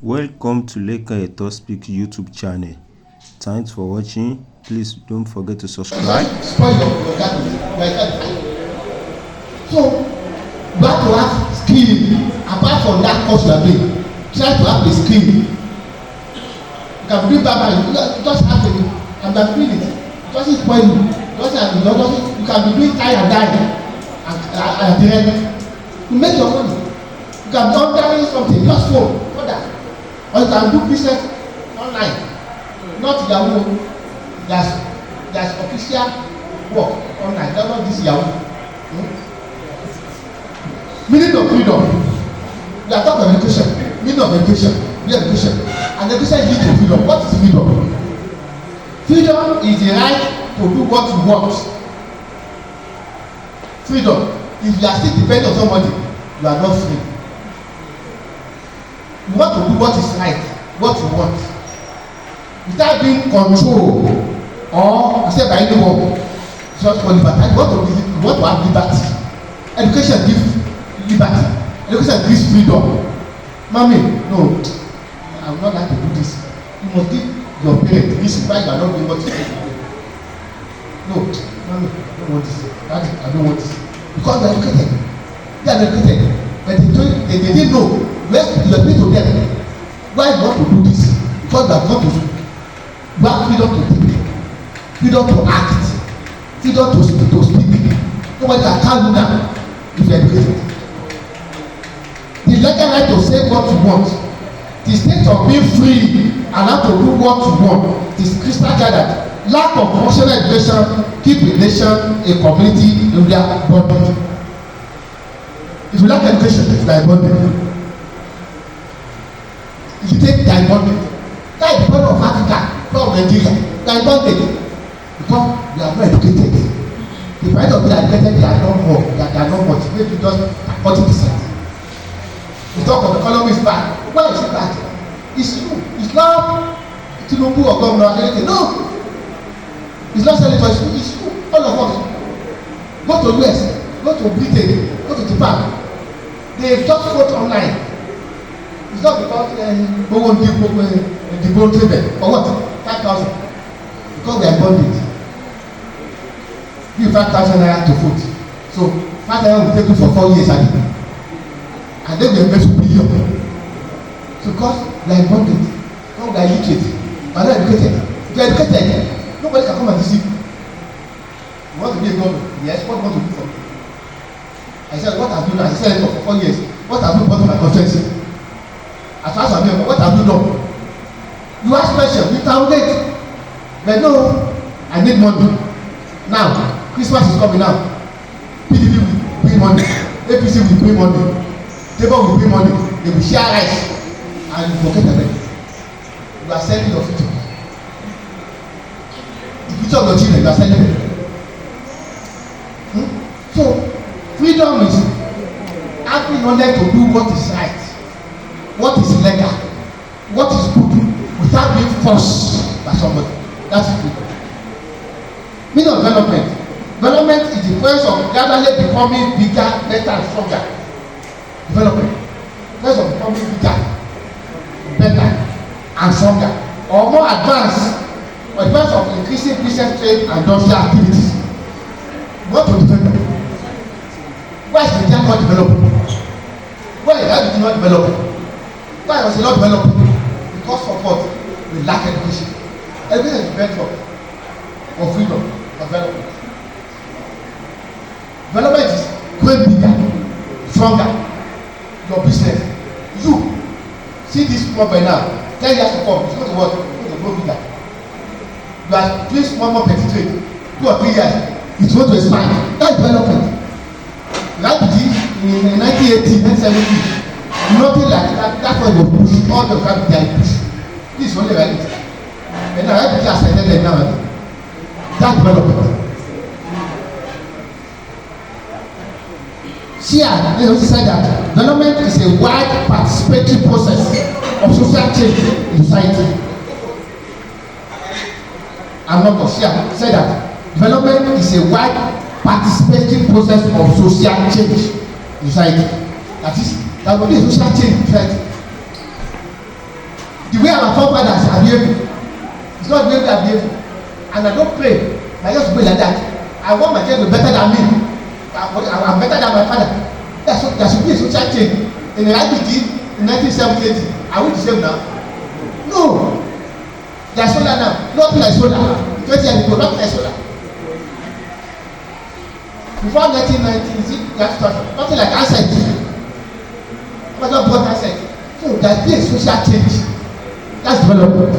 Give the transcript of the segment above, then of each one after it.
Welcome to Leka Eto Speak YouTube channel. Thanks for watching. Please don't forget to subscribe. Spoil your garden. So you have to have skill. Apart from that course you are doing, try to have the skill. You can do Baba, you just have to and you are doing it. It doesn't spoil you. You can be doing tie and dye and the end. You make your money. You can be ordering something, just phone, order. Or you can do business online, not Yahoo. There's official work online, not this Yahoo. Meaning of freedom. We are talking of education. Meaning of education. Education. And education leads to freedom. What is freedom? Freedom is the right to do what you want. Freedom. If you are still dependent on somebody, you are not free. You want to do what is right, what you want, without being controlled or said by anyone. Just for liberty. You want to have liberty. Education gives liberty. Education gives freedom. Mommy, no, I would not like to do this. You must give your parents reason why you are not doing what you want to do. No, mommy, I don't want this. Daddy, I don't want this. Because they are educated. They are educated. But they didn't know. You explain to them why you want to do this. Because you have got to do. You have freedom to think, freedom to act, freedom to speak. Nobody can calm you down if you are educated. The legal right to say what you want, the state of being free and how to do what you want is crystal clear that lack of functional education keep a nation, a community in their bondage. If you lack education, you are bondage. If you take their bondage, that is the problem of Africa, from Nigeria, their bondage, because we are not educated. The price of being educated, they are not more, they are not much, maybe just 40%. The talk of the economy is bad. Why is it bad? It's you. It's not Tinubu or Governor Olorede. No. It's not Senator. It's you. All of us. Go to US. Go to Britain. Go to Japan. They just vote online. It's not because we won't give the vote payment. For what? 5,000. Because we are bonded. Give 5,000 naira to vote. So 5,000 will take you for 4 years. And then we invest billion. So because we are bonded, now we are illiterate, we are not educated. If you are educated, nobody can come and deceive you. You want to be a governor? Yes, what you want to do for me? I said, what have you done? I said for 4 years. What have you done to my constituency? As far as I know, what have you done? You ask questions, you interrogate. But no, I need money. Now, Christmas is coming now. PDP will bring money. APC will bring money. Labour will bring money. They will share rice. And you forget about it. You are selling your future. The future of your children, you are selling it. So, freedom is having knowledge to do what is right, what is legal, what is good, without being forced by somebody. That's freedom. Meaning of development. Development is the process of gradually becoming bigger, better, and stronger. Development. Process of becoming bigger, better, and stronger, or more advanced, or the process of increasing business, trade, and industrial activities. What to develop? Why is Nigeria not developing? Why is it not developing? Why was it not developing? Because of what? We lack education. Education is the bedrock of freedom, of development. Development is going bigger, stronger. Your business. You see this problem now. 10 years to come, it's going to what? It's going to grow bigger. You are doing small petty trade. 2 or 3 years, it's going to expand. That's development. Like in 1980, 1970, nothing like that. That's why they push all the country they push. This is only right. And now everything has settled there now. That's development. Here, they also said that development is a wide participatory process of social change in society. I'm not going to say that development is a wide participatory process of social change in society. That will be a social change in society. The way our forefathers are behaving, it's not the way we are behaving. And I don't pray. I just pray like that. I want my children to be better than me. I'm better than my father. There should be a social change. In the IBG in 1978, are we the same now? No. They are solar now. Nothing like solar. 20 years ago, nothing like solar. Before 1990, you see, nothing like asset. Nobody bought asset. So there's been a social change. That's development.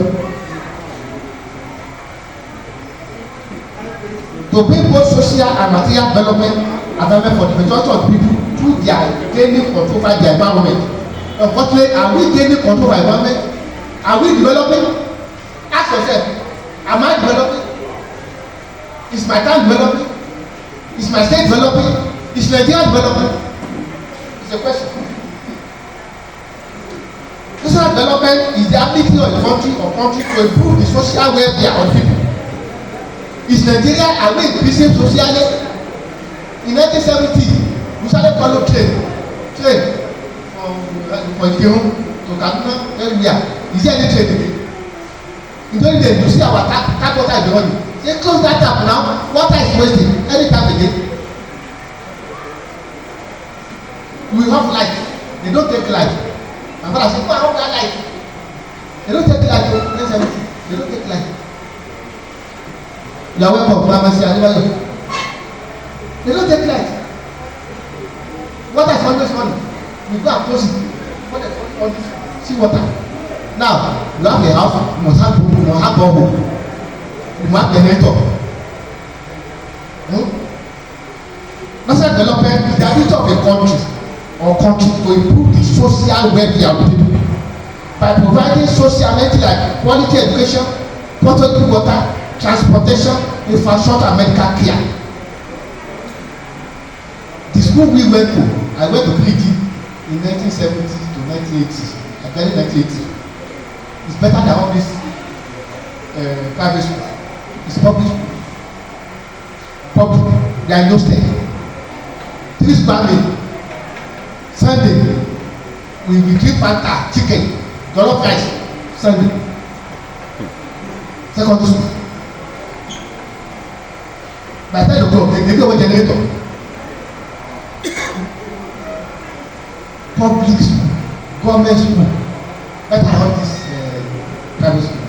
To bring both social and material development for the majority of people through their gaining control over their environment. Unfortunately, are we gaining control over environment? Are we developing? Ask yourself, am I developing? Is my town developing? Is my state developing? Is Nigeria developing? It's a question. Social development is the ability of the country to improve the social welfare of people. Is Nigeria, are we increasing socially? In 1970, we started follow train from Ikirun to Kaduna, everywhere. Is there any train again? In those days, you see our tap water is running. They close that tap now, water is wasting. Any tap again. We have light. They don't take light. My father said, I have that light. They don't take light. They don't take light. You are welcome, pharmacy, they don't take light. Water is always running. We go and close it. Water is always see water. Now, you have a house, you must have borehole. You must have generator. National development is the ability of a country to improve the social welfare of people by providing social amenities like quality education, potable water, transportation, infrastructure, and medical care. The school we went to, I went to PG in 1970 to 1980. I got it 1980. It's better than all this private school. It's public school. Public. They are no state. 3 square meal. Sunday, we drink Fanta, chicken, jollof rice. Sunday. Secondary school. By the time you go, they go with generator. Public school, government school, better than this private school.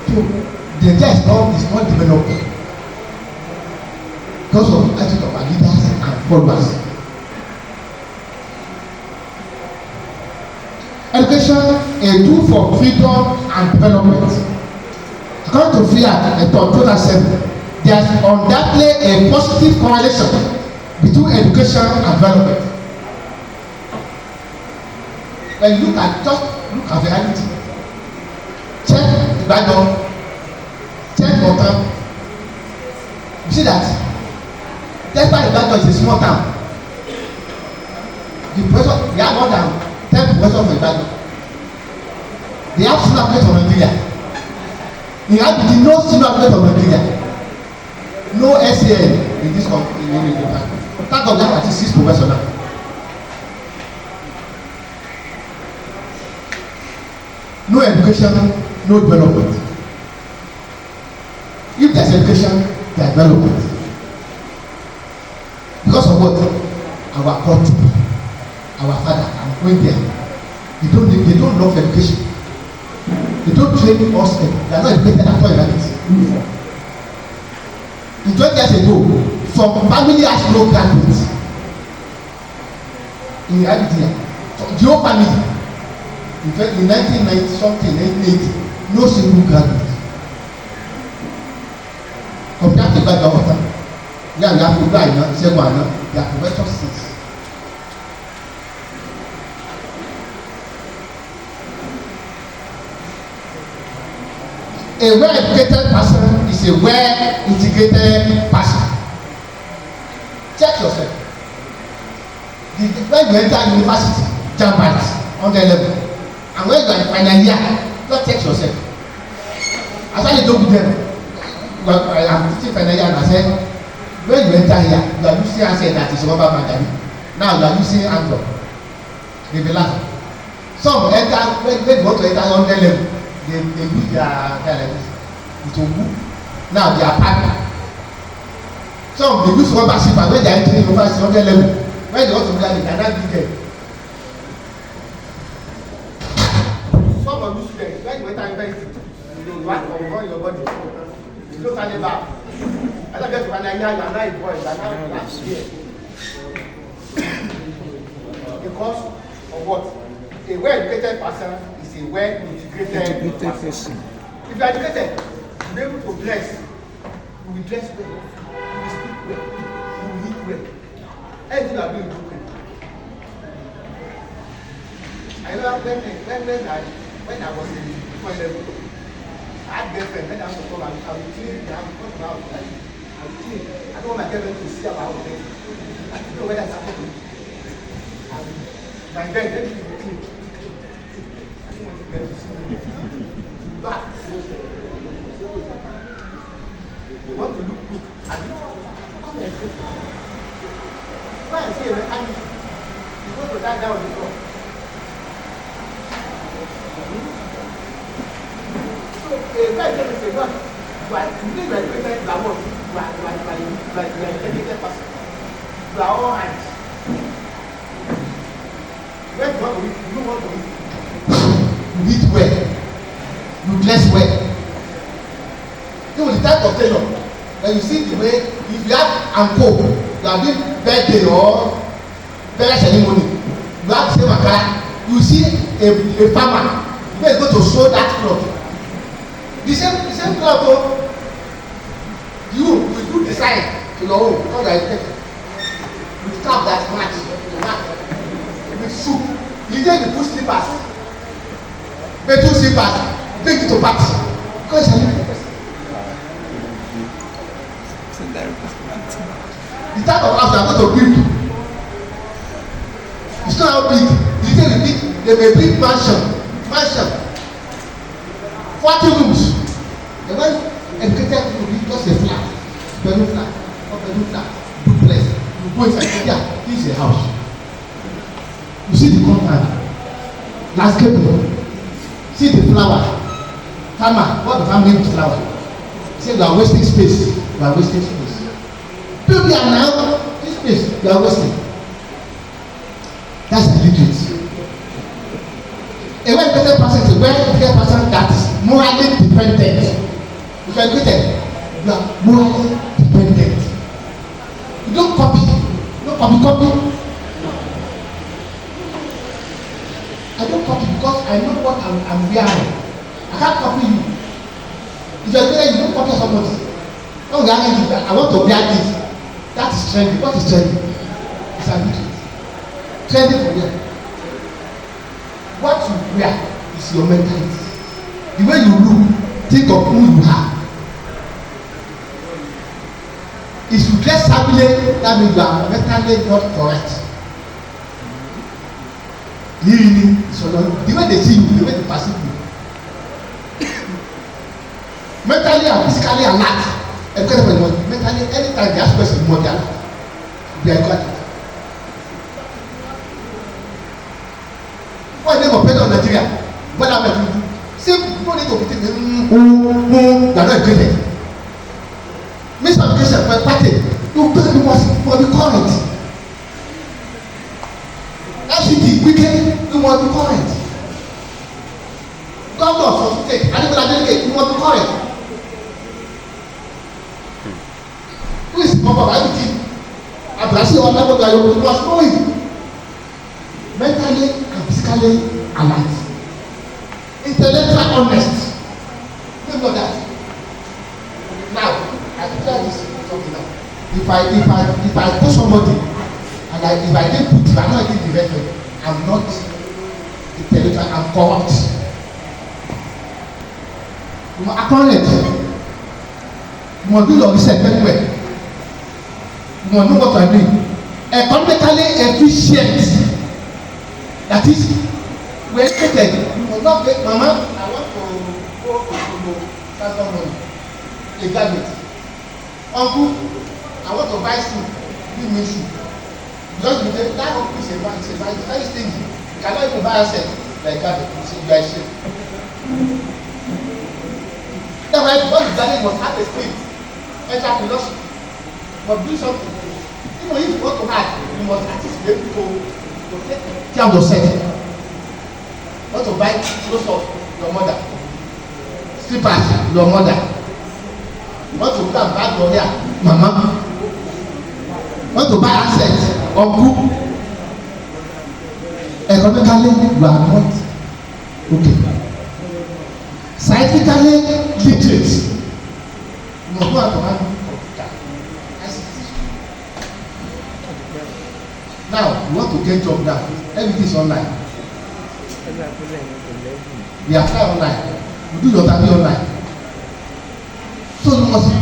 So the idea is not developed because of the attitude of our leaders and followers. Education, a tool for freedom and development. According to FIAT, 2007, there is undoubtedly a positive correlation between education and development. When you look at reality, check Bayonle, check Prof. You see that despite Bayonle is a small town, the professor, they have more than 10 professors for Bayonle. They have senior place of Nigeria. In reality, no senior place of Nigeria. No SAN in this country. Thank God we have at least 6 professors now. No education, no development. If there's education, there's development. Because of what? Our culture, our father, I'm going there. They don't love education. They don't train us. They are not educated at all in reality. In 20 years ago, some family has no graduates. In reality, so the whole family. In fact, in 1990 something, 1980, no single graduate. Compared to that water, you have to buy now, say one now, they are professor 6. A well-educated person is a well-integrated person. Check yourself. When you enter university, jump at on the level. And when you are in final year, just check yourself. I started to do with them. Well, I am teaching final year and I said, when you enter here, you are using answer that is rubber mandari. Now you are using Android. They be laughing. Some enter when you want to to enter 100 level, they do their like this. It will move. Now they are partner. Some they use rubber shipper when they are entering over 100 level. When they want to get it, they cannot do them. Some of you students, when you enter university, you want to control your body. You don't stand back. I don't get to an idea, you are not a boy, you are not last year. Because of what? A well-educated person is a well-integrated person. If you are educated, you will be able to dress. You will dress well. You will speak well. You will eat well. Everything you are doing is okay. I know when I was in point level, I had girlfriend when I was to come and I will clean the house, come to the house, I will clean. I don't want my girlfriend to see about it. I don't know whether it's happening. My bed, let me be clean. I don't want the girl to see me. But you want to look good. I mean, come and see. Go and see a mechanic. You go to that down the floor. So, a guy can say, no, you are educated, you are what? You are educated person. You are all right. Where do you want to eat? You don't want to eat. You eat well. You dress well. Even the type of tailor, when you see the way, if you have anko, you are doing birthday or burial ceremony, you have the same akara. You see a farmer, you may go to sew that cloth. The same cloth, oh, you will do design to your own, because you are educated. You strap that match, with soup. You take the put slippers, metal slippers, bring it to party. Because you are educated. The type of house you are going to build, it's not how big. You take the big, they may build mansion, 40 rooms. The one educated will be just a flat, bedroom flat, or bedroom flat, duplex. You go inside, yeah, this is a house. You see the compound, landscaping, see the flower, farmer, what the family with flower. Say you are wasting space, you are wasting space. People are now, this space, you are wasting. That's illiterate. A well-educated person is a well-educated person that is morally dependent. If you are educated, you are morally dependent. You don't copy. You don't copy. I don't copy because I know what I'm wearing. I can't copy you. If you are educated, you don't copy somebody. Oh, I want to wear this. That is trendy. What is trendy? It's illiterate. Trendy for them. What you wear is your mentality. The way you look, think of who you are. If you dress shabbily, that means you are mentally not correct. Really, so the way they see you, the way they perceive you. Mentally and physically alert. Mentally, anytime they ask questions, more than they are got it. What name of president of Nigeria? What am I doing? Same people need to be thinking, they are not educated. Miseducation for a party, you must be current. FCT, wicked, you must be current. Governors of state, animal delegate, you must be current. Who is the of everything? Abrasi or level that you must know it. Mentally and physically alert. Intellectual honest. Remember that. Now, I declare this something now. If I put somebody and if I didn't put, if I not did the reference, I'm not intellectual, I'm corrupt. You must acknowledge. You must do your research very well. You must know what you are doing. Economically efficient. That is, we are educated. You must not say, Mama, I want to go to transfer money. A graduate. Uncle, I want to buy shoe. Give me shoe. Just because that uncle is a very stingy. You cannot even buy a set like that. You are ashamed. write, what is that? Must have a script. Enter philosophy. Must do something. Even if you want to hide, you must at least be able to take care of yourself. Want to buy clothes of your mother, slippers, your mother. You want to go and buy your hair, mama. Want to buy assets, uncle. Economically, you are not okay. Scientifically literate, you must go out to handle computer. Now, you want to get job now, everything is online. We apply online, you do your interview online. So you must be,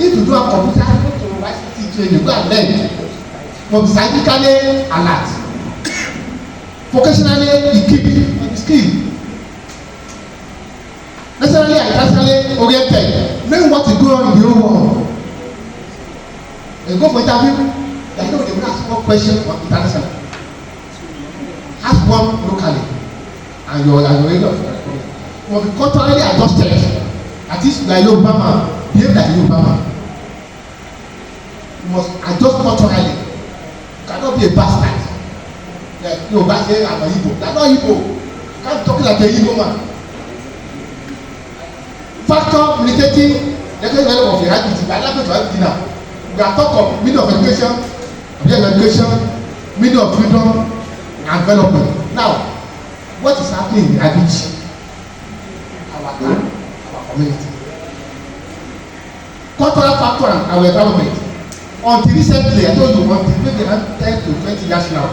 if you do a computer, you go to ICT training, you go and learn. You must be scientifically alert, vocationally equipped, skilled. Necessarily and personally oriented, knowing what is going on in the whole world. You go for interview, I know they will ask one question on international. Ask one locally, and your area of you must be culturally adjusted. At least like Obama, behave like Obama. You must adjust culturally. You cannot be a bastard. Like Yoruba say, I'm a Igbo. That's not Igbo. You can't talk like a Igbo man. Factor militating the level of reality, but I'm not going to now. We are talking of meaning of education, meaning of freedom and development. Now, what is happening in reality? Our town, our community. Cultural factor and our environment. Until recently, I told you, until maybe 10 to 20 years now,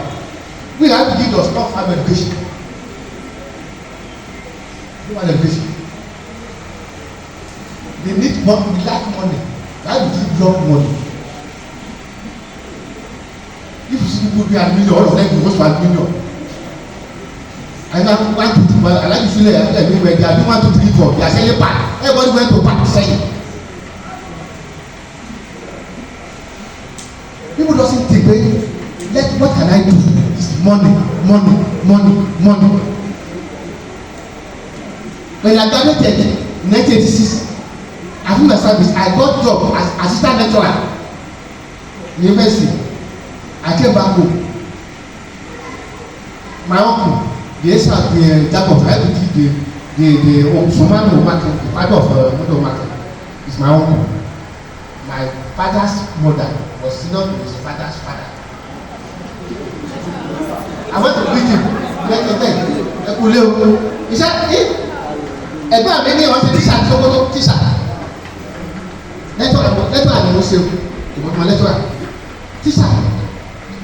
we have to give us not farm education. Human education. They need money, we lack money. Why would you drop money? If you see people be at million, all of them go to at million. I now 1, 2, 3, I like to feel like everywhere. They are doing 1, 2, 3, 4. They are selling pack. Everybody went to pack selling. People doesn't think, what can I do? It's money. When I graduated in 1986, after my service, I got job as assistant lecturer in university. I came back home. My uncle, the jack of the Somano market, the father of Modo market, is my uncle. My father's mother was senior to his father's father. I went to meet him. He said, ẹgbẹ́ àmì ní ọ̀sẹ̀ tíṣà tí ó gbọ́dọ̀ tíṣà lẹ́tọ̀ àmì ó ṣe ìmọ̀tàn lẹ́tọ̀ à tíṣà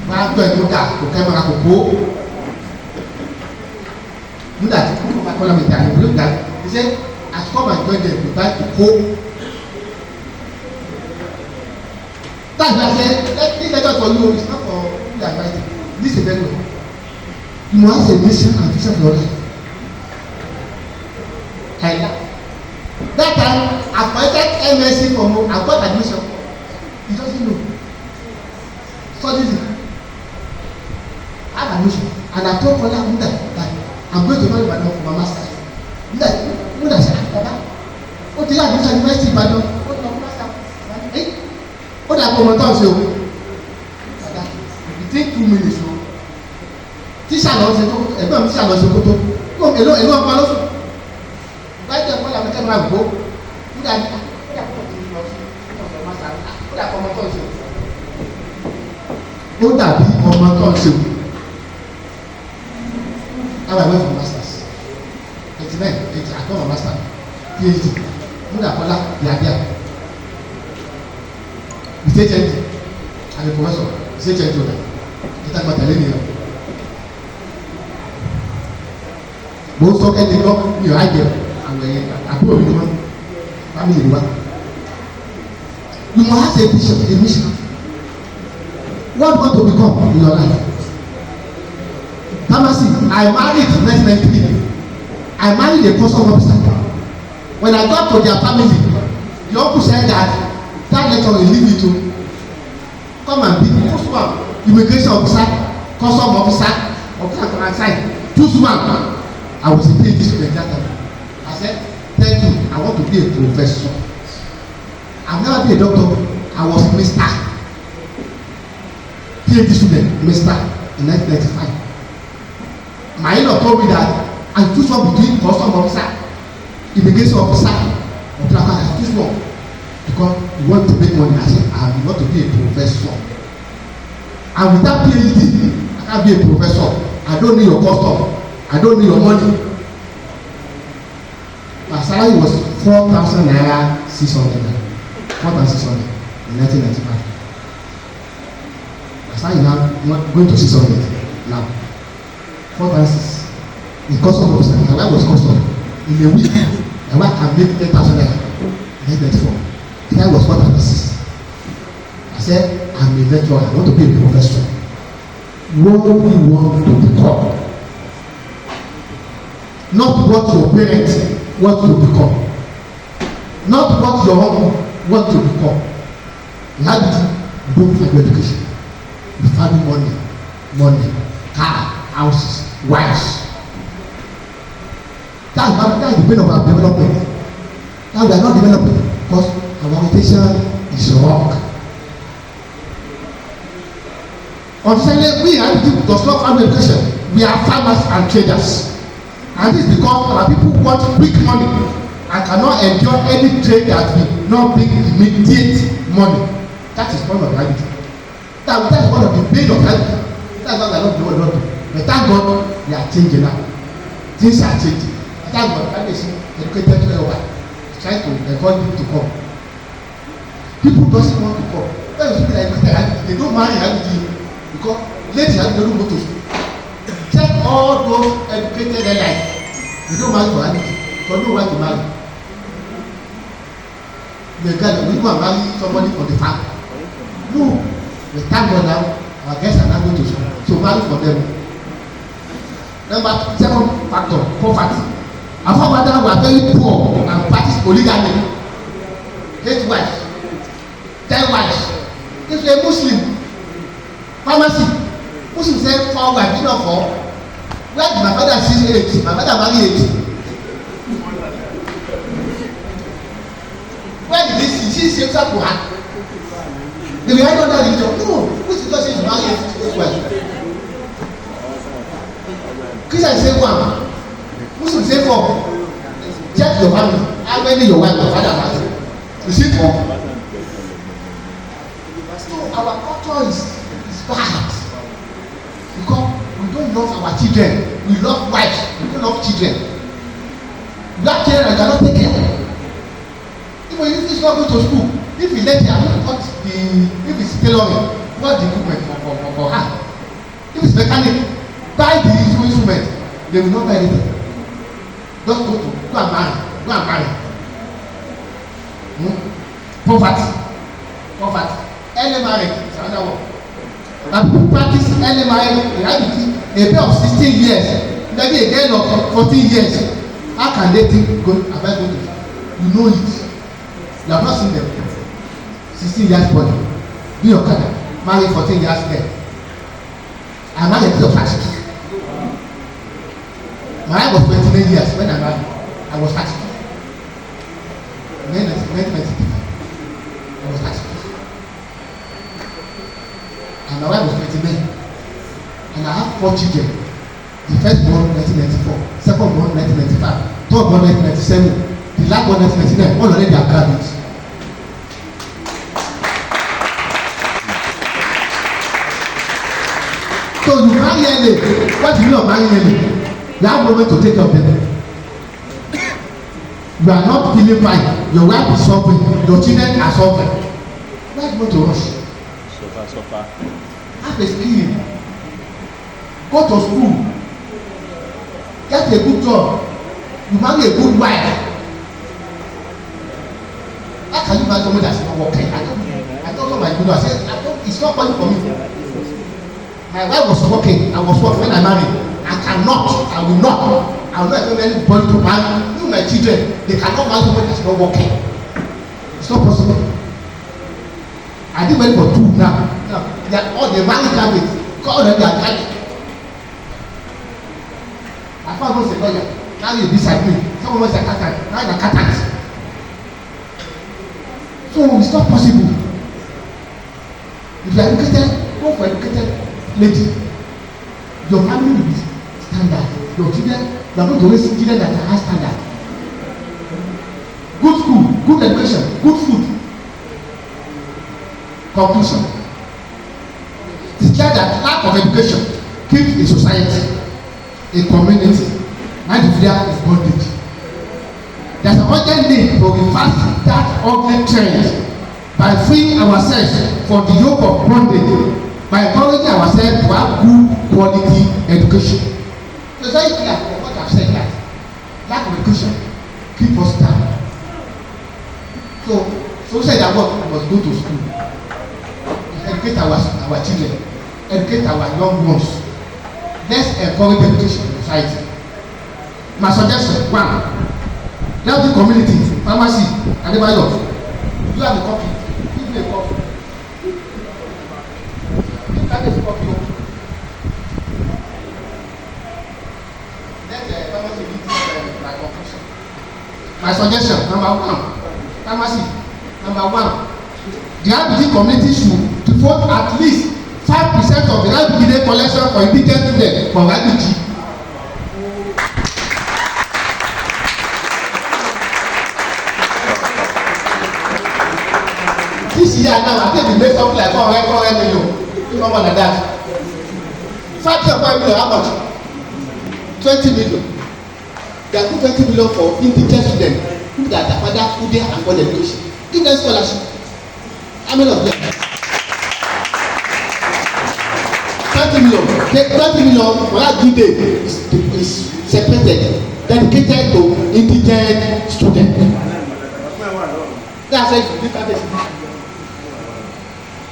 máa gbọ́ ẹ̀kọ́ dà kò kẹ́ mọ́ra kò kó nígbà tí kò bá kọ́lá mi dà ní ìlú ìgbà he said I come and join them to try to kó that's why I say this lecture for you is not for you advice this is very well you must have a mission and vision for your life. That time, I appointed MSc for home, I got admission. He doesn't know. Studies it. I have admission. And I told Father Muda that I'm going to marry Ibadan for my master's. Muda said, Baba, what do you have admission university Ibadan? What do you have master's? What do you have promoted to you? Father, it take 2 minutes. Teacher lọ ṣe tó, ẹgbẹ́ mi teacher lọ ṣe kótó. Èló ọ̀pá lọ́sùn. Báyìí ẹ̀kọ́ làwọn ẹ̀kẹ́ máa gbó nígbà nígbà kó ti lọ sí ọ̀sán máa ó dàbí ọmọ tó ń ṣe ó dàbí ọmọ tó ń ṣe how I went for masters 89 I got my master PhD nígbà kọ́lá yàgbé ìṣèjẹ́ntì àti professor ìṣèjẹ́ntì ọ̀dà ìtàgbà tẹ̀lé nìyẹn mo sọ kẹ́ni lọ mi ò á jẹ àbúrò mi ni wọn family wa you must have a vision a mission what you want to become in your life pharmacy I married in 1993 I married a custom officer when I got to their family the uncle said that lecturer will leave me to come and be first one immigration officer custom officer on side choose one I was a PhD student that time I said thank you I want to be a professor. I've never been a doctor. I was Mr. PhD student, Mr. in 1995. My in-law told me that I choose one between custom officer, immigration officer, or black. I choose one because you want to make money. I said I want to be a professor. And without PhD, I can't be a professor. I don't need your custom. I don't need your money. My salary was 4,000 naira 600. 4,600 in 1995. My salary now not going to 600 now. 4,600 in custom officer. My wife was custom. In a week, my wife can make 10,000 naira. 1994. The guy was 4,600. I said, I'm a lecturer. I want to be a professor. What do you want to become? Not what your parents want to become. Not what your home want to become. Reality, both for education. The family money, car, houses, wives. That's the pain of our development. Now we are not developing because our orientation is wrong. Unfortunately, we does not have education. We are farmers and traders. And this is because our people want quick money and cannot endure any trade that will not bring immediate money. That is one of reality. That is one of the pain of reality. That's why we are not doing what we want to. But thank God we are changing now. Things are changing. Thank God that is educated to everyone. Trying to encourage people to come. People doesn't want to come. When you speak like that, they don't marry reality because ladies have no go to school. Check all those educated allies. You don't marry for anything. For no one to marry. The guy we go and marry somebody for the farm. No. We thank God now. Our guests are not going to school. So marry for them. Second factor, poverty. Our forefathers were very poor and practiced polygamy. 8 wives, 10 wives. If you're a Muslim, pharmacy, Muslim say 4 wives, not 4. Where did my father see 8? My father marry 8. Where did he see same to her? They were hiding under religion. No, which is not saying you marry 8 wives. Christian say 1. Muslim say 4. Check your family. How many your wife your father has? You see 4. So our culture is bad because we don't love our children. We love wives. We don't love children. Black children cannot take care. Even if he's not going to school, if he let her, if it's tailoring, what the equipment for her. If it's mechanic, buy the instrument. They will not buy anything. Just go and marry. Go and marry. Poverty. Early marriage is another one. And people practice early marriage in reality. A pair of 16 years, maybe a girl of 14 years. How can they think go about going to? You know it. You have not seen them. 16 years body. Be your father. Marry 14 years girl. I married a kid of 32. My wife was 29 years when I married. I was 32. Then 1993. I was 32. And my wife was 29. And I have 4 children. The first born 1994, second born 1995, third born 1997, the last born 1999. All already are graduates. So you marry early. What do you know marry early? You have no way to take care of them. You are not feeling fine. Your wife is suffering. Your children are suffering. Why do you want to rush? Suffer. Have a skill. Go to school. Get a good job. You marry a good wife. How can you marry someone that's not working? I don't know my good. I said, it's not funny for me. My wife was working. I was working when I married. I will not expect anybody to marry. You, my children, they cannot marry someone that's not working. It's not possible. I did well for 2 now. They are all the married graduates. God already are graduates. I found one lawyer. Now you beside me. Someone was a accountant. Now you're accountant. So it's not possible. If you are educated, go for educated lady. Your family will be standard. Your children, you are going to raise children that are high standard. Good school, good education, good food. Conclusion. It's clear that lack of education keeps a society, a community, Nigeria is bondage. There's an urgent need to reverse that ugly trend by freeing ourselves from the yoke of bondage, by encouraging ourselves to have good quality education. So it's very clear from what I've said that lack of education keeps us down. So say that what we must go to school, educate our children, educate our young ones. Let's encourage education in society. My suggestion: 1, help the community, pharmacy, Adebayo. You have a copy. Give me a copy. You can get a copy. Let the pharmacy meet my conclusion. My suggestion: number 1, pharmacy. Number 1, the RBG community should devote at least 5% of the RBG collection for indigent students for RBG. This year now, I think we made something like 400 million. Even more than that. 5 million, how much? 20 million. They are 20 million for indigent students who that their father who they afford education. Give them scholarship. How many of them? 20 million. Take 20 million for that good day is separated, dedicated to indigent students. That's why you give that.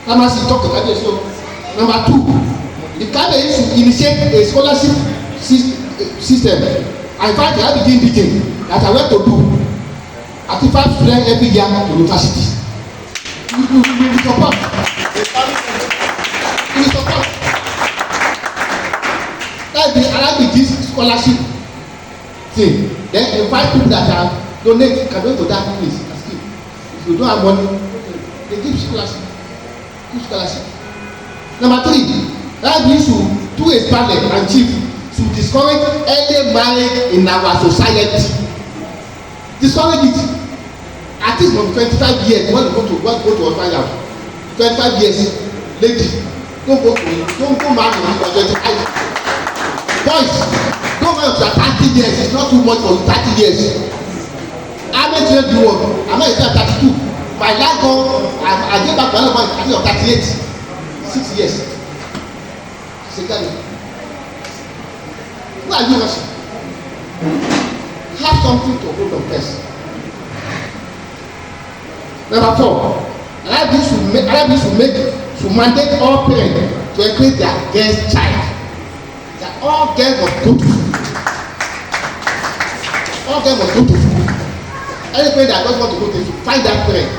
Pharmacy talk to Kabe. So, number 2, the Kabe is to initiate a scholarship system. In fact, I have been indigent that I want to do. 35 students every year to university. We will support. We will support. That's the RBG scholarship thing. Then invite people that are donate can go to that place and scheme. If you don't have money, they give scholarship. Give scholarship. Number 3, RBG should do a panel and chief to discourage early marriage in our society. Discourage it. At least from 25 years, when you go to orphan house, 25 years, lady, don't marry when you are 25. Boys, don't marry until 30 years. It's not too much for 30 years. How many years do you want? I'm not 32. My life go, I get back to another one at the age of 38. 6 years. Second. Who are you rushing? Have something to hold on first. Number 4, RBG should mandate all parents to encourage their girl's child. That all girls must go to school. All girls must go to school. Any parent that doesn't want to go to school, find that parent,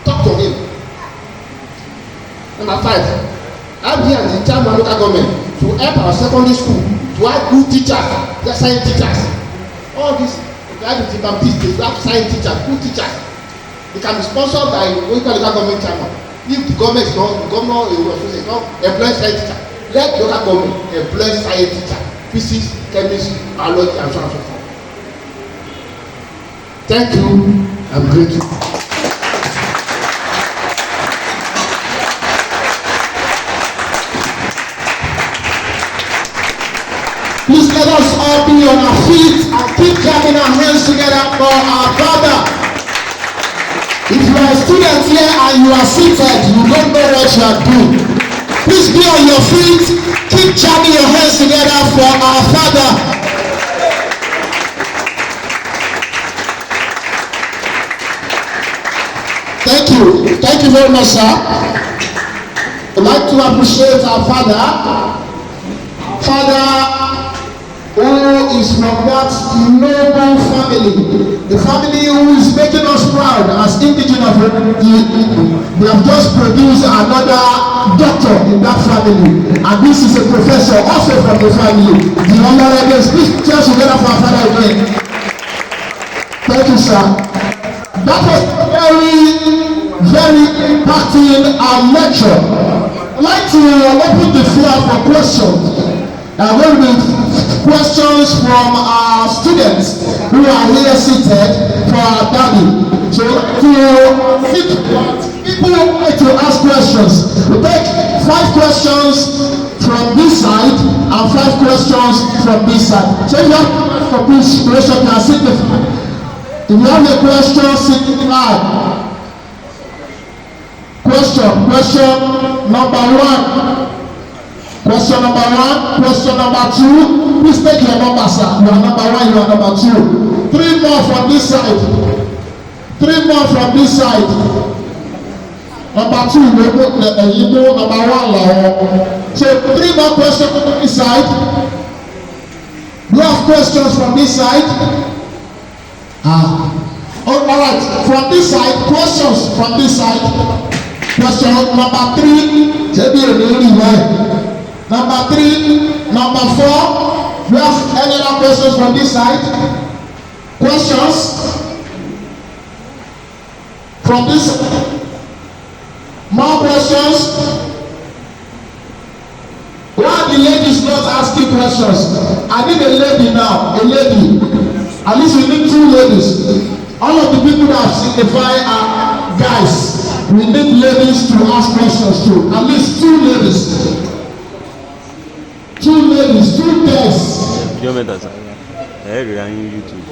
talk to him. Number 5, RBG and the chairman local government to help our secondary school to have good teachers, science teachers. All this, RBG Baptist, they have science teachers, good teachers. It can be sponsored by local government chairman. If the government is not, the governor is not employ science teacher, let the local government employ science teacher, physics, chemistry, biology, and so on and so forth. Thank you. I'm grateful. Please let us all be on our feet and keep clapping our hands together for our Father. If you are a student here and you are seated, you don't know what you are doing. Please be on your feet, keep jamming your hands together for our Father. Thank you very much, sir. I'd like to appreciate our Father who is from that noble family, the family who is making us proud as indigenous. We have just produced another doctor in that family, and this is a professor also from the family. The Olorede, please cheers together for our Father again. Thank you, sir. That was impacting our lecture. I'd like to open the floor for questions. There are going to be questions from our students who are here seated for our daddy. So people like to ask questions. We take 5 questions from this side and 5 questions from this side. So if you have for this question, you can signify. If you have a question, signify. Question number 1. Question number 1, question number 2. Please take your number, sir. You are number 1, you are number 2. 3 more from this side. 3 more from this side. Number 2, you know number 1. So 3 more questions from this side. Do you have questions from this side? All right. From this side, questions from this side. Question number 3. Number 3, number 4. We have any other questions from this side? Questions from this side? More questions? Why are the ladies not asking questions? I need a lady now, a lady. At least we need 2 ladies. All of the people that signify are guys. We need ladies to ask questions too. At least 2 ladies. 2 ladies, 2 girls.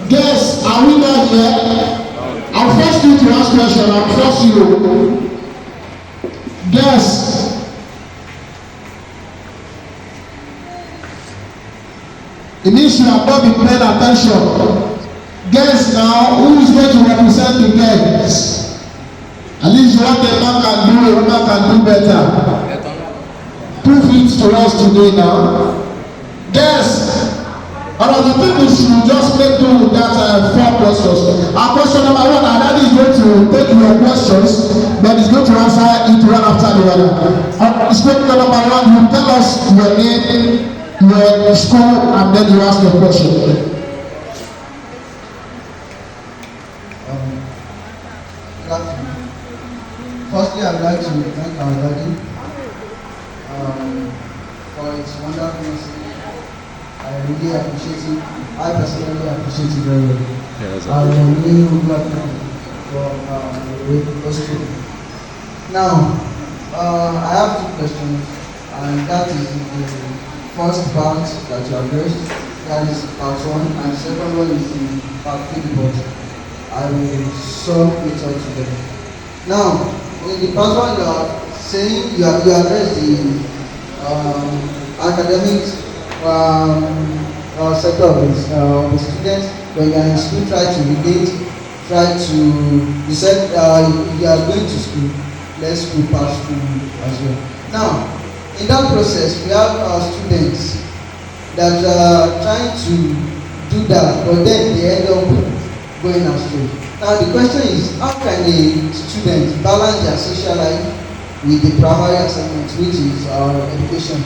Girls, are we not here? I'll force you to ask questions. I'll force you. Girls. It means you have not been paying attention. Girls now, who is going to represent the girls? At least what a man can do, a woman can do better. Prove it to us today now. Yes. All of the people should just make do with that 4 questions. Our question number 1, our daddy is going to take your questions, but he's going to answer it one after the other. Question number 1, you tell us your name, your school, and then you ask your question. Firstly, I'd like to thank our daddy for his wonderful message. I really appreciate it. I personally appreciate it very well. Yes, I really would like to for the way it goes through. Now, I have 2 questions, and that is the first part that you addressed. That is part 1, and the second one is the part 3, but I will sum it all together. Now, in the part 1, you are saying you address the academic sector of the students. When you are in school, try to relate, you said you are going to school, let school pass school as well. Now, in that process, we have students that are trying to do that, but then they end up going astray. Now, the question is, how can a student balance their social life with the primary assignment, which is education?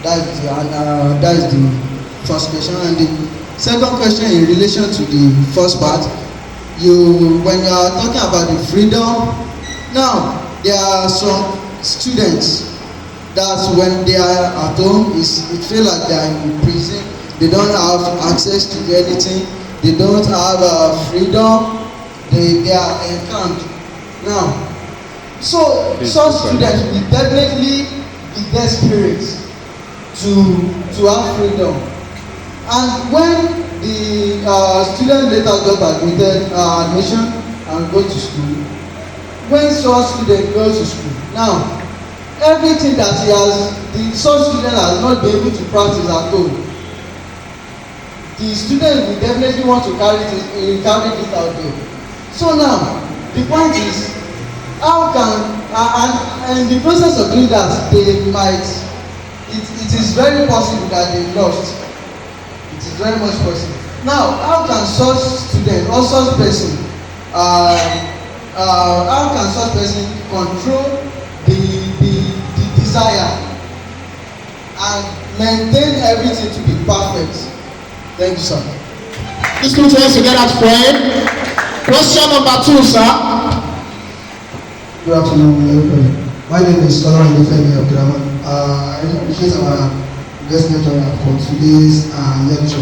That is the first question. And the second question in relation to the first part, when you are talking about the freedom, now there are some students that when they are at home, it feels like they are in prison. They don't have access to anything. They don't have freedom. They are encamped. Now, so some students will definitely be desperate to have freedom. And when the student later got admission and go to school, when such student goes to school, now everything that such student has not been able to practice at home, the student will definitely want to carry it out there. So now, the point is, how can, and in the process of doing that, they might, it is very possible that they lost. It is very much possible. Now, how can such student or such person, how can such person control the desire and maintain everything to be perfect? Thank you, sir. Please put your hands together for him. Question number 2, sir. Good afternoon, everybody. My name is Olorede of Grammar. I appreciate our guest lecturer for today's lecture.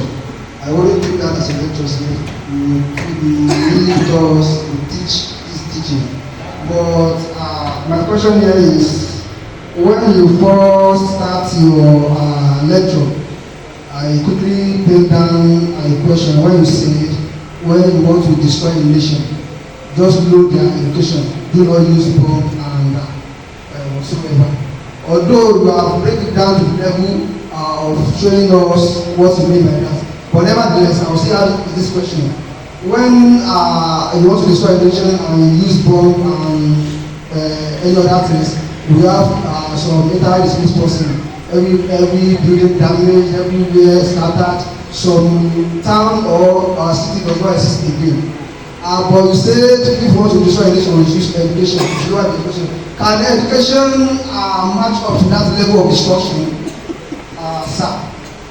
I wouldn't take that as a lecture, so we really does teach this teaching. But my question here is, when you first start your lecture, I quickly put down a question when you said, when you want to destroy a nation, just load their education, do not use bomb and whatsoever. Although you have break it down to the level of showing us what you mean by that, but nevertheless, I will still ask this question: when you want to destroy a nation and you use bomb and any other things, we have some entirely dismissed person. Every building damaged, everywhere scattered. Some town or city does not exist again. But you said if you want to destroy a nation, you use education. Can education match up to that level of destruction, sir?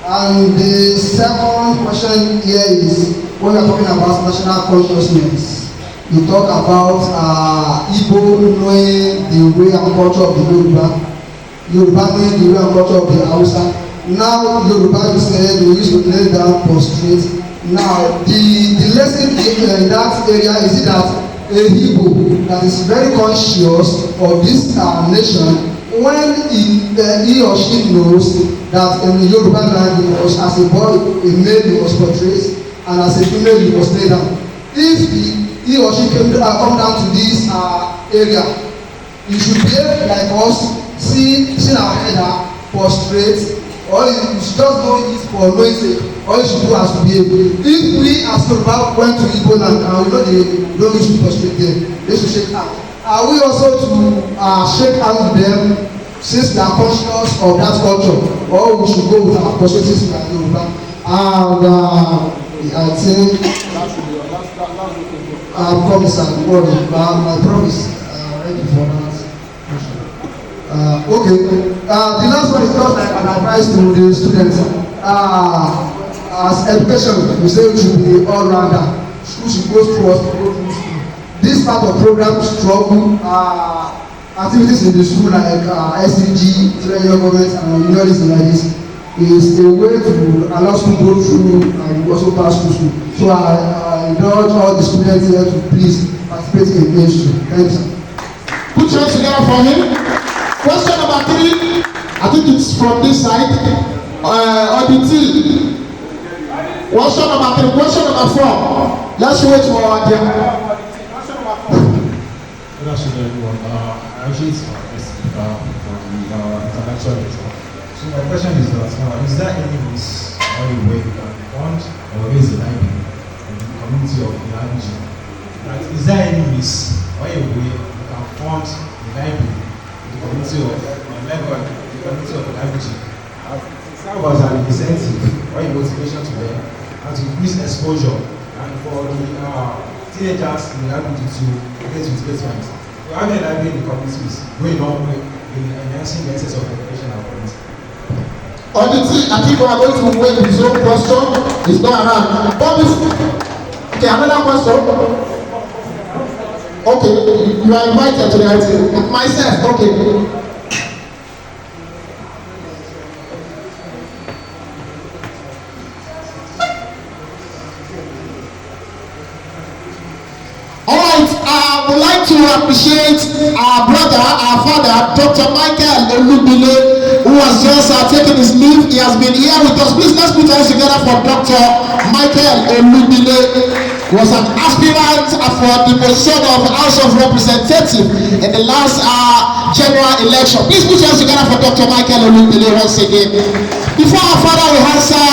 And the second question here is, when we are talking about national consciousness, you talk about Igbo knowing the way and culture of the Yoruba knowing the way and culture of the Hausa. Now Yoruba, you said we used to lay down prostrate. Now the lesson in that area is that a Igbo that is very conscious of this nation, when he or she knows that in the Yoruba land as a boy a male you must portray and as a female you must lay down. If he or she come down to this area, you should behave like us, see our head prostrate, or you should just know it for knowing sake, or you should do as to behave. If we as Yoruba went to Igbo land and we know they don't use to prostrate there, they should shake hands. Are we also to shake hands with them since they are conscious of that culture, or we should go with our prostrating like Yoruba? And I think I promise and word, my promise ready for that question. Okay, the last one is just like an advice to the students. As education, we say we should be all rounder. School should go through us to go through school. This part of program struggle activities in the school like SCG, training government and universities like this is a way to allow school to go through and also pass through school. So I indulge all the students here to please participate in Insu. Thank you, sir. Put your hands together for him. Question number 3, I think it's from this side. Audit. Question number 3. Question number 4. Let's wait for our dear. Question number 4. Good afternoon, everyone. Actually, it's from the intellectual lecture. So my question is that is there any means or a way you can fund or raise a library in the community of the IBG? Right? Is there any means or a way you can fund the library in the community of the IBG? Serve as an incentive or a motivation to them and to increase exposure and for the teenagers in the IBG to get with placement. So having a library in the community is going on in enhancing the access of education and community. Audit, I think we are going to wait with his own question. It's not around. Okay, another question. Okay, you are invited to the item. Myself, okay. I would like to appreciate our brother, our father, Dr. Michael Olubile, who has just taken his leave. He has been here with us. Please, let's put our hands together for Dr. Michael Olubile. He was an aspirant for the position of House of Representatives in the last general election. Please put your hands together for Dr. Michael Olubile once again. Before our father will answer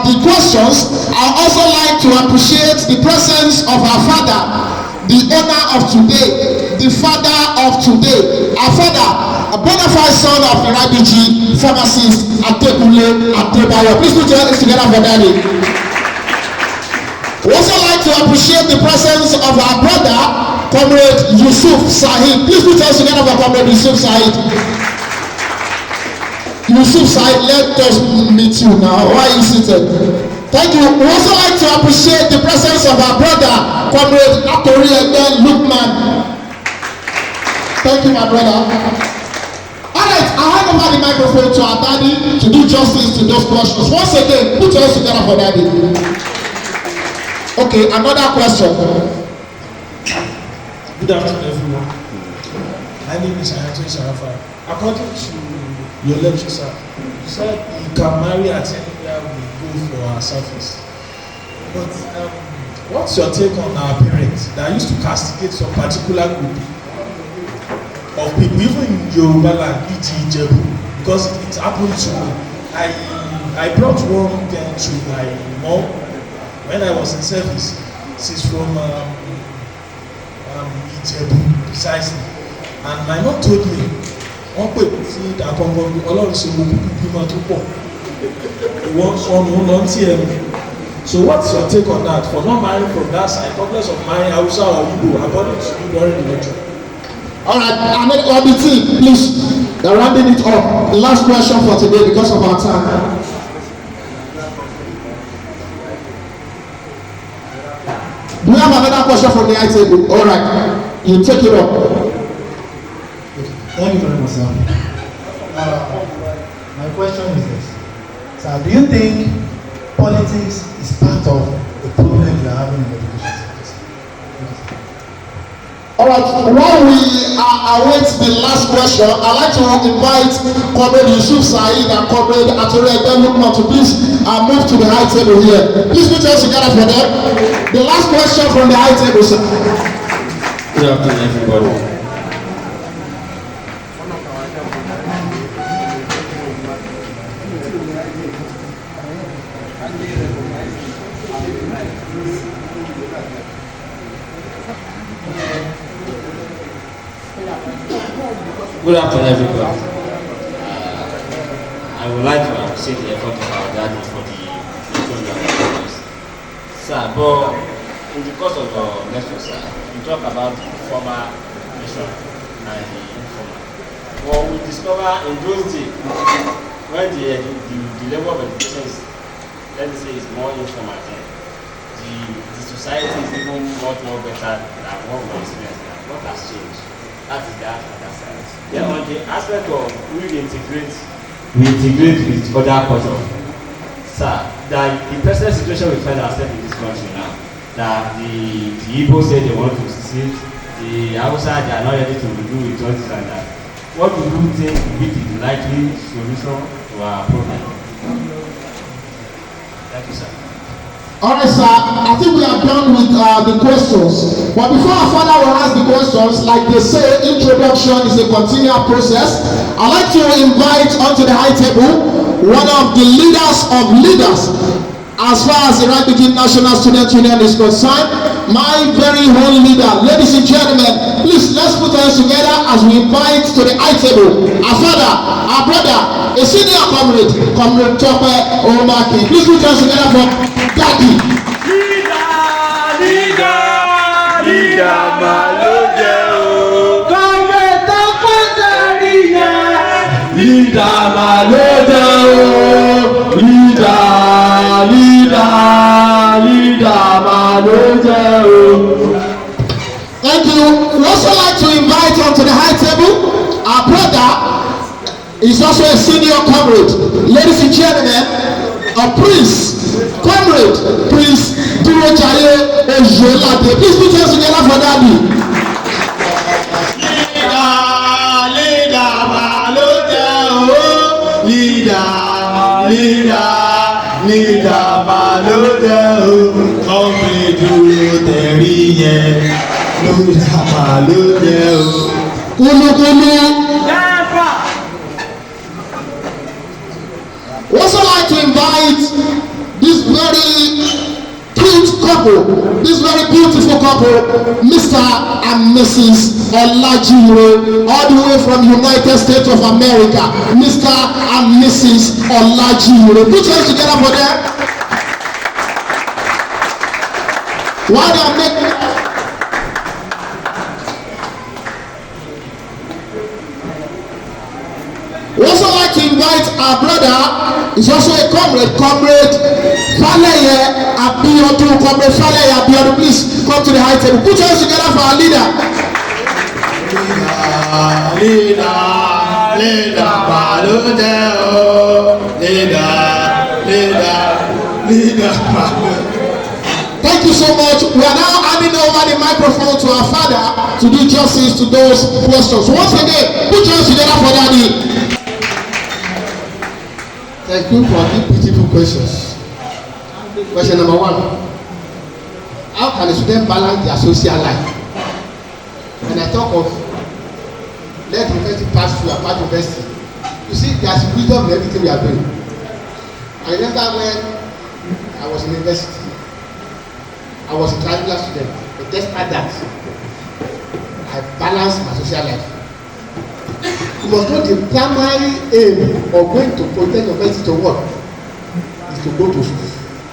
the questions, I also like to appreciate the presence of our father, the owner of today, the father of today, our father, a bona fide son of the IBG, pharmacist Atekule Adebayo. Please put your hands together for daddy. We also like to appreciate the presence of our brother, Comrade Yusuf Said. Please put your hands together for Comrade Yusuf Said. Yusuf Said, let us meet you now. Why are you seated? Thank you. We also like to appreciate the presence of our brother, Comrade Atori Lukman. Thank you, my brother. Alright, I hand over the microphone to our daddy to do justice to those questions. Once again, put your hands together for daddy. Okay, another question. Good afternoon, everyone. My name is Ayatollah Sharafa. According to your lecture, sir, you said you can marry at anywhere we go for our service. But what's your take on our parents that used to castigate some particular group of people, even in Yoruba land, e.g. Ijebu, because it happened to me. I brought one girl to my mom when I was in service. She's from Ijebu, precisely. And my mom told me, wọ́n pè sí àkọ́kọ́ Ọlọ́run ṣe mo kúkú bímọ tó pọ̀. Wọ́n sọnù lọ tí ẹ̀ mú. So what's your take on that? For not marrying from that side, talkless of marrying Hausa or Igbo, according to you during the lecture. Alright, I'm going to the team, please. They're rounding it up. The last question for today because of our time. Do we have another question from the high table? Alright, you take it up. Thank you very much, sir. My question is this. Sir, do you think politics is part of the problem we are having in the education sector? Alright, while we await the last question, I'd like to invite Comrade Yusuf Saeed and Comrade Olorede Lukman to please move to the high table here. Please put your hands together for them. The last question from the high table, sir. Good afternoon, everybody. Good afternoon, everybody. I would like to appreciate the effort of our daddy for the program. Sir, but in the course of our lecture, sir, we talk about the former nation and the informal. Well, we discover in those days when the level of education is, let me say, is more informal, the society is even much more better than what we experience now. What has changed? That is that on that side. Then on the aspect of we integrate with other culture. Sir, that the present situation we find ourselves in this country now, that the Igbo say they want to secede, the Hausa they are not ready to do with all this and that. What do you think will be the likely solution to our problem? Thank you, sir. Alright, sir, I think we are done with the questions. But before our father will ask the questions, like they say, introduction is a continual process. I'd like to invite onto the high table one of the leaders of leaders as far as the Right National Student Union is concerned, my very own leader. Ladies and gentlemen, please let's put our hands together as we invite to the high table our father, our brother, a senior comrade, Comrade Tope Omake. Please put our hands together for Daddy. Leader, Malode o. Comrade Tope Dariya. Leader, Malode o. Leader, Malode o. Thank you. We also like to invite onto the high table our brother is also a senior comrade. Ladies and gentlemen, a prince, comrade, Prince Durojaye Ejolade. Please put your hands together for Daddy. Leader, Malode o. Leader, Malode o. Comrade Durojaye Leader, Malode o. Kulukulu. We also like to invite this very cute couple, this very beautiful couple, Mr. and Mrs. Olajire, all the way from United States of America. Mr. and Mrs. Olajire. Put your hands together for them. While they are making we also like to invite our brother, he's also a comrade, Faleye Abiodun. Comrade Faleye Abiodun, please come to the high table. Put your hands together for our leader. Leader Bayonle o. Leader. Thank you so much. We are now handing over the microphone to our father to do justice to those questions. Once again, put your hands together for Daddy. Thank you for the beautiful questions. Question number 1. How can a student balance their social life? When I talk of let university pass through apart university, you see there's wisdom in everything we are doing. I remember when I was in university, I was a triangular student, but despite that, I balanced my social life. You must know the primary aim of going to polytechnic university to work is to go to school,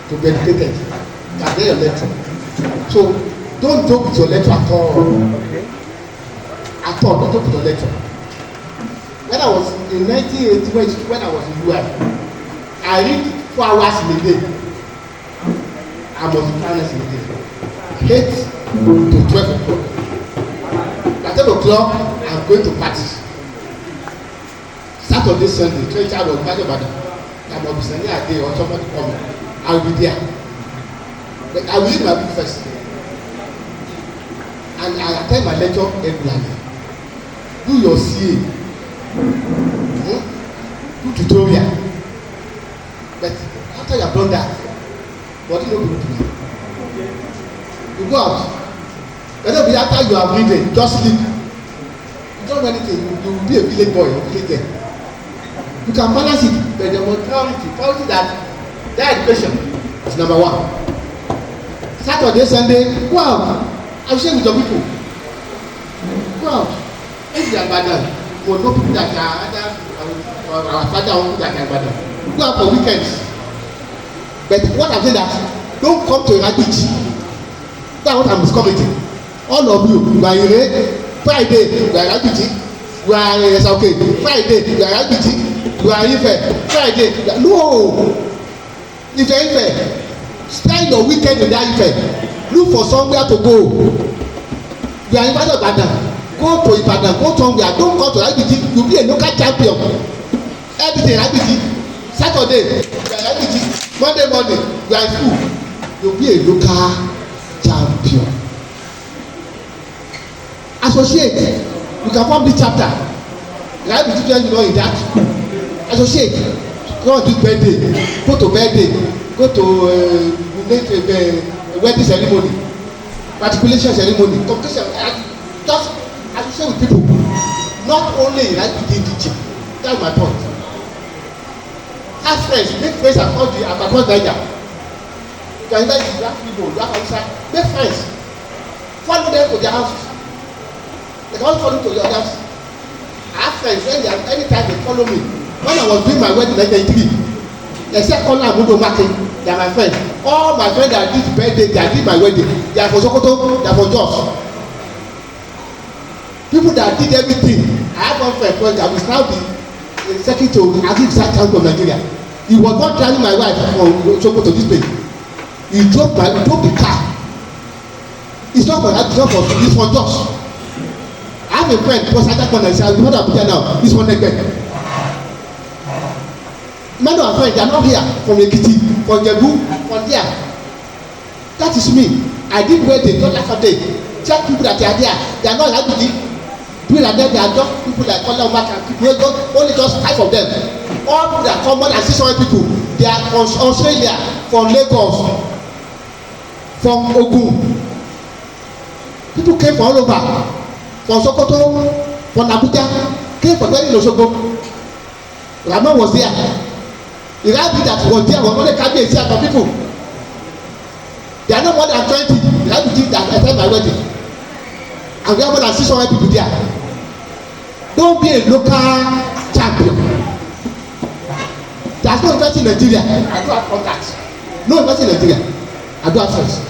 to be educated, to get your lecture. So don't joke with your lecture at all. At all, don't joke with your lecture. When I was in 1980, when I was in UI, I read 4 hours in a day. I must be honest in a day. 8 to 12 o'clock. At 10 o'clock, I'm going to party. Saturday, Sunday, 20 hours, I must be sending a day or somebody coming. I will be there. But I will read my book first. And I attend my lecture regularly. Do your CA. Do tutorial. But after you have done that, what do you know to do? You go out. Whenever after you have reading, just sleep. You don't do anything. You will be a village boy or village girl. You can balance it, but the priority that education is number 1. Saturday, Sunday, go out. I'm sharing with your people. Go out. If you are bad, for no people that are either our father or people that are bad. Go out for weekends. But what I'm saying that don't come to a beach. That's what I'm discovering. All of you are in Friday, you are in you are okay. Friday, you are in you are in Friday. No, if you are in spend your weekend in that Ife. Look for somewhere to go. You are invited to Ibadan. Go to Ibadan. Go somewhere. Don't go to IBT. You be a local champion. Everything IBT. Saturday, you are IBT. Monday morning, you are in school. You be a local champion. Associate. You can form this chapter. You are IBT, you know in that. Associate. Go on this birthday. Go to birthday. Go to wedding ceremony, matriculation ceremony, competition. Just associate with people. Not only like begin teaching. That's my point. Have friends, make friends across Nigeria. You can invite the black people, black outside. Make friends. Follow them to their houses. They can also follow to your house. I have friends when they have anytime they follow me. When I was doing my wedding in 1993, they said call am Mudo Market. They are my friends. All my friends that did birthday, that did my wedding, they are for Sokoto, they are for Jos. People that did everything. I have one friend that is now the secretary to Agri-Research Council of Nigeria. He was not driving my wife from Sokoto this place. He drove the car. It's not for that, it's for Jos. I have a friend, because I don't understand, I'm not here now, he's from Negbe. Many of our friends, they are not here from Ekiti, from Jebu, from there. That is me. I did wedding just last Sunday. Check people that are there. They are not like me. People that they are just people like Kola Omaka. Only just 5 of them. All people that come more than 600 people. They are from Australia, from Lagos, from Ogun. People came from all over. From Sokoto, from Abuja. Came from very Osogbo. Ramon was there. The rabbi that was there was only carrying a set of people. They are not more than 20. The rabbi did that attend my wedding. And we have more than 600 people there. Don't be a local champion. There is no university in Nigeria. I do have contacts. No university in Nigeria. I do have friends.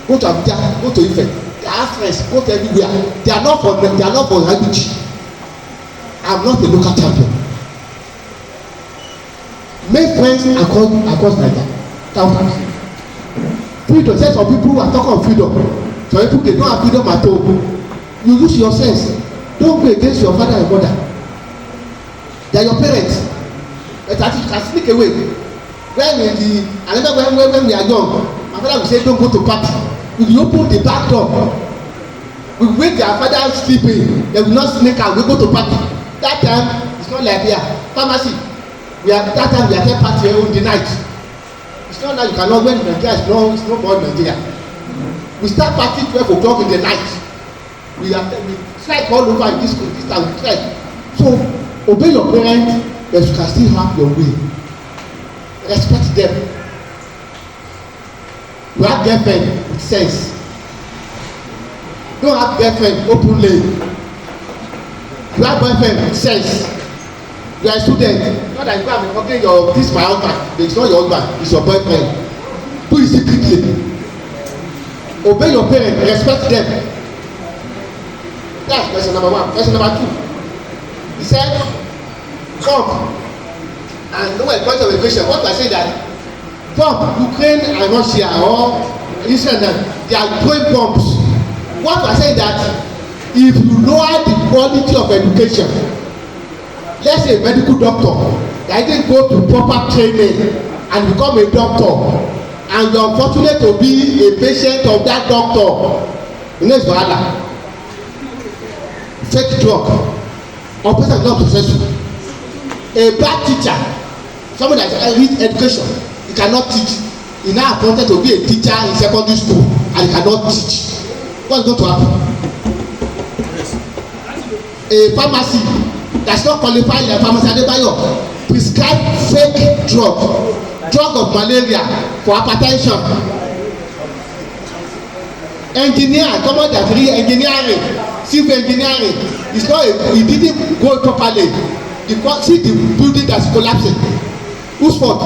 Go to Abuja, go to Ife. They have friends, go to everywhere. They are not for language. I am not a local champion. Make friends across Nigeria. Thousands. Freedom. Say some people are talking of freedom. Some people they don't have freedom at all. You use your sense. Don't go against your father and mother. They are your parents. But at least you can sneak away. I remember when we are young, my father would say, don't go to party. We will open the back door. We will wake their father sleeping. They will not sneak out. We go to party. That time, it's not like here. Pharmacy. That time we are at party on the night. It's not like you cannot when Nigeria is no more Nigeria. We start party 12 o'clock in the night. We strike all over in this town. We strike. So obey your parents, but you can still have your way. Respect them. You have girlfriend with sense. Don't have girlfriend openly. You have boyfriend with sense. You are a student. Not that you go and be talking this my husband. It's not your husband. It's your boyfriend. Do it secretly. Obey your parents. Respect them. That's lesson number one. Lesson number two. He said, come and know a point of education. What I say that bomb Ukraine and Russia or Israel, they are throwing bombs. What I say that if you lower the quality of education, let's say a medical doctor that didn't go to proper training and become a doctor, and you are fortunate to be a patient of that doctor, you know it's wahala. Fake drug or person not successful. A bad teacher, someone that read education, he cannot teach. He now appointed to be a teacher in secondary school and he cannot teach. What's going to happen? A pharmacy that's not qualified like pharmacy Adebayo prescribe fake drug of malaria for hypertension. Engineer, someone that read engineering, civil engineering, it's not he didn't go properly. See the building that's collapsing. Whose fault?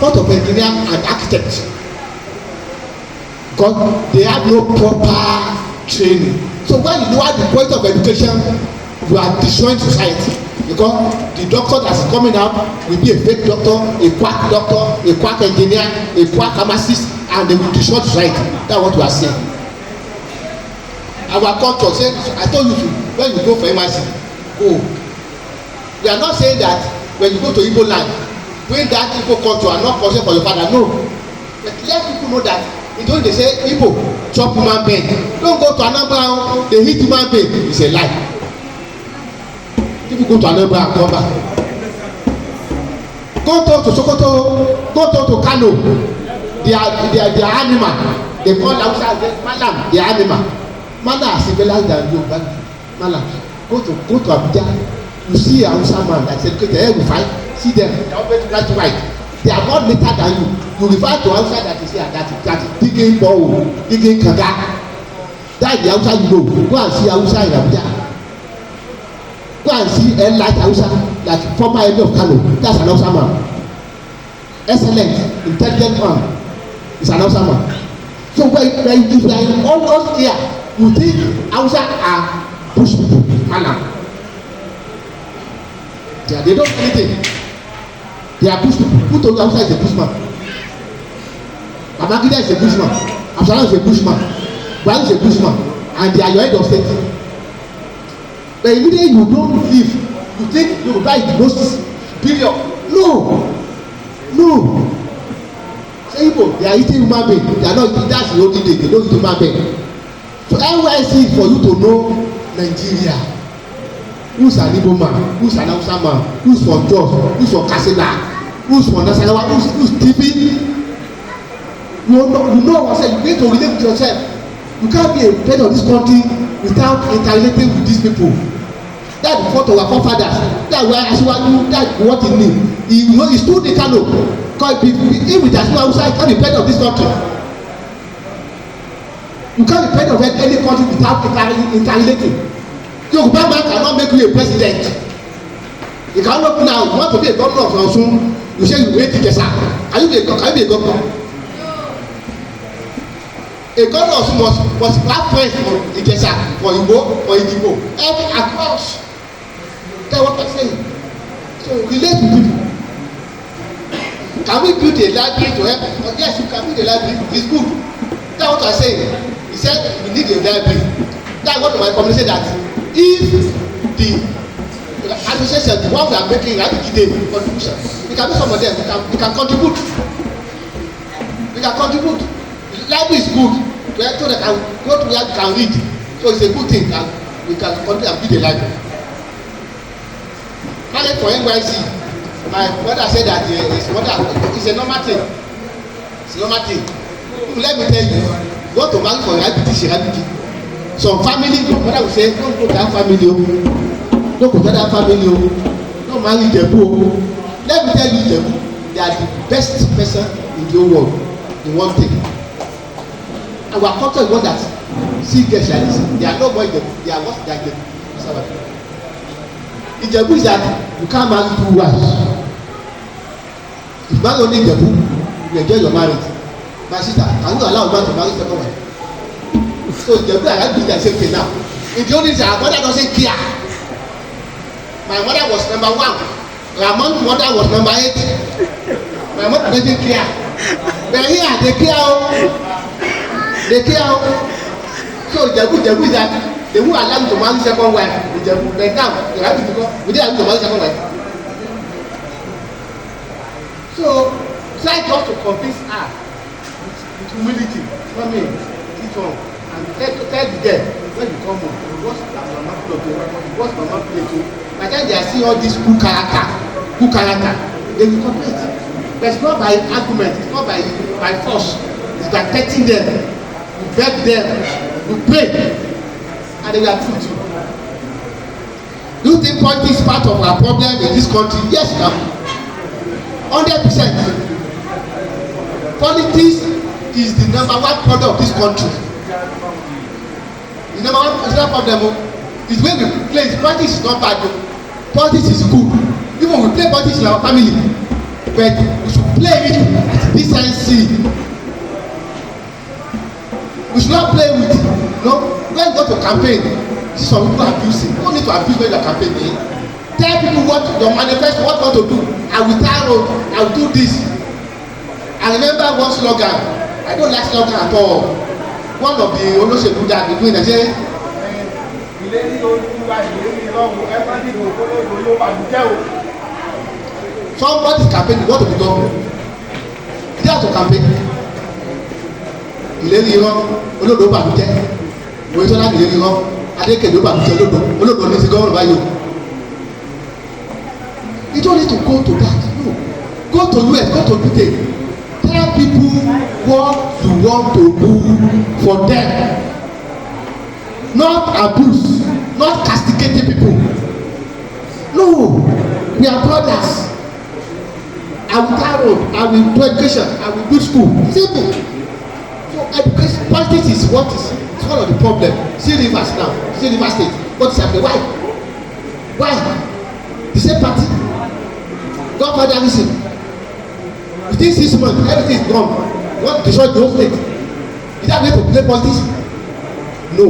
Fault of engineer and architect. Because they have no proper training. So when you lower the quality of education, you are destroying society. Because the doctor that's coming out will be a fake doctor, a quack doctor, a quack engineer, a quack pharmacist, and they will destroy society. That's what we are saying. Our culture say, I told you to, when you go for MIC, go. We are not saying that when you go to Igbo land, bring that Igbo culture and not culture for your father. No. But let people know that in those they say Igbo chop human being. Don't go to Anambra, they hit human being. It's a lie. People go to Anambra and come back. Go to Sokoto, go to Kano. They are animal. They call outside Malam, they are animal. Malam are civilized than you, but Malam. Go to Abuja. You see a Hausa man that said, okay, we fight. See them, they are always right to right. They are more later than you. You refer to Hausa that is here, that is digging ball, digging kaga. That is the Hausa you know. Go and see Hausa in Abuja. Go and see like Hausa, like former head of Kano. That's an Hausa man. Excellent, intelligent man. It's an Hausa man. So when you are almost here, you think Hausa are bush people, Malam. They don't do anything. They are bush people. Who told you Hausa is a bushman? Babangida is a bushman. Absalom is a bushman. Buhari is a bushman. And they are your head of state. But immediately you don't believe, you think Yoruba is the most superior. No. Say Igbo, they are eating human being. They are not eating, that's the only thing. They don't eat human being. So NYC is for you to know Nigeria. Who's an Igbo man? Who's an Hausa man? Who's from Jos? Who's from Katsina? Who's from Nasarawa? Who's TV? You know what I said. You need to relate with yourself. You can't be a head of this country without interrelating with these people. That's the fault of our forefathers. That's why Asiwaju, that's what he knew. He stood the Kano. Because if it has no Hausa, he can't be head of this country. You can't be head of any country without interrelating. Yoruba man cannot make you a president. You cannot now. You want to be a governor of Osun, you say you hate Ikesa. Can you be a governor? A governor of Osun must have friends for Ikesa, for Igbo, for Idibo, every across. That's what I'm saying. So relate with people. Can we build a library to help? Yes, you can build a library. It's good. That's what I'm saying. He said we need a library. That's what my company say, that if the association, the ones that are making right today contribution, we can do some of them, we can contribute. We can contribute. Library is good, so they can go to where they can read. So it's a good thing, and we can continue and build a library. Marriage for NYC, my brother said that it's a normal thing. It's a normal thing. Let me tell you, you want to marry for IBT. Some family, your mother will say, don't go to that family, don't go to that family, don't marry Jebu. Let me tell you, Jebu, they are the best person in the whole world in one thing. Our culture is one that see girls like this. They are not more Jebu, they are what they are Jebu. In Jebu is that you can't marry two wives. If you marry only Jebu, you enjoy your marriage. My sister, can you allow a man to marry second wife? So Jebu and I do the same thing now. In the only thing, our mother doesn't care. My mother was number 1. Ramon's mother was number 8. My mother doesn't care. But here they care. They care. So Jebu is that they won't allow you to marry second wife. But now they have to go. We didn't have to marry second wife. So try just to convince her with humility. Not me. Teach one. And tell the girl when you come home, what's mama play to? By the time they are seeing all this good character, they will cooperate. But it's not by argument, it's not by force. It's by petting them, we beg them, we pray, and they will approve you. Do you think politics is part of our problem in this country? Yes, now. 100%. Politics is the number 1 product of this country. The number 1 is not problem. It's when we play. Politics is not bad. Politics is good. Even we play politics in our family, but we should play it with decency. We should not play with, when you go to campaign, see some people abusing. You don't need to abuse when you are campaigning. Tell people what your manifesto, what you want to do. I will tie road, I will do this. I remember one slogan. I don't like slogan at all. One of the Olorede that be doing, they say, somebody is campaigning, what to be done? They have to campaign. Ìlérí irọ́ olódò bàbújẹ́ ìwé tó láti ìlérí irọ́ adékèdè bàbújẹ́ olódò ní ti gọ́ọ̀rùn báyìí o. You don't need to go to that. No. Go to US, go to UK. Tell people what you want to do for them. Not abuse, not castigating people. No, we are brothers. I will tie road, I will do education, I will do school. Simple. So education, politics is what is one of the problem. See Rivers now, see Rivers State. What is happening? Why? The same party. Godfatherism. Within 6 months, everything is gone. You want to destroy the whole state. Is that way to play politics? No.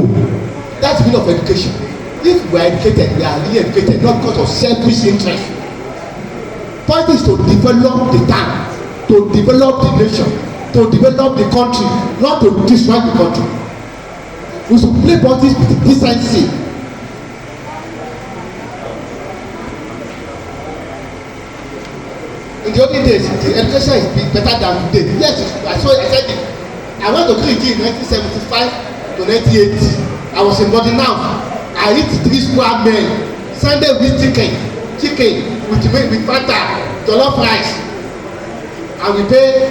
That's the meaning of education. If we are educated, we are really educated, not because of selfish interest. Politics is to develop the town, to develop the nation, to develop the country, not to destroy the country. We should play politics with decency. In the olden days, the education is better than today. Yes, I said it. I went to Green in 1975 to 1980. I was in body now. I eat 3 square meal. Sunday with chicken with Fanta, jollof rice, and we pay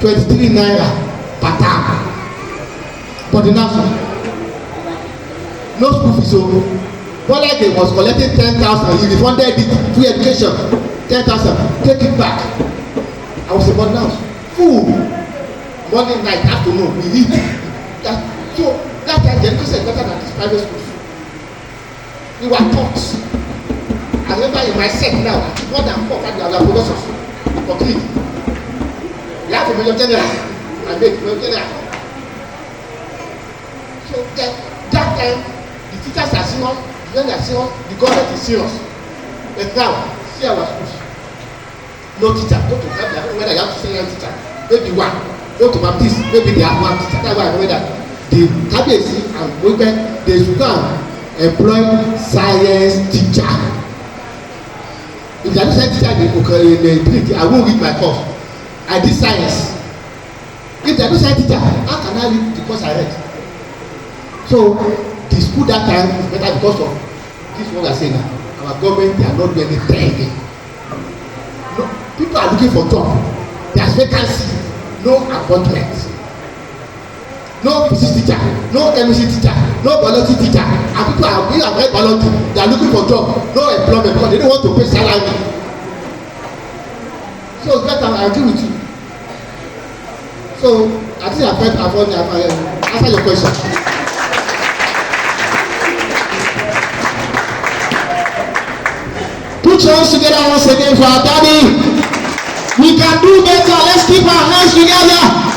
23 naira per time. Body now, no school fees. So, Bolage was collecting 10,000. He refunded it, free education. 10,000, take it back. I was about now. Food, morning, night, afternoon, we eat. So that time the education is better than this private schools. We were taught. I remember in my set now, more than 4 or 5 years professors for kids. We have a major general and make major general. So that time the teachers are serious, the students are serious, the government is serious. But now, see our schools. No teacher, go to have whether you have to say one teacher, maybe one. Go to Baptist, maybe they have one teacher. That's why I know that the Kabiyesi and Obe they should go and employ science teacher. If they are not science teacher in the Greek, I won't read my course. I did science. If they are not science teacher, how can I read the course I read? So the school that time is better because of this one we are saying now. Our government, they are not doing anything again. No, people are looking for job. There's vacancy, no appointment. No physics teacher, no chemistry teacher, no biology teacher, and people are being avoid biology. They are looking for job, no employment because they don't want to pay salary. So that I agree with you. So I think I've answered your question. Put your hands together once again for our daddy. We can do better. Let's keep our hands together.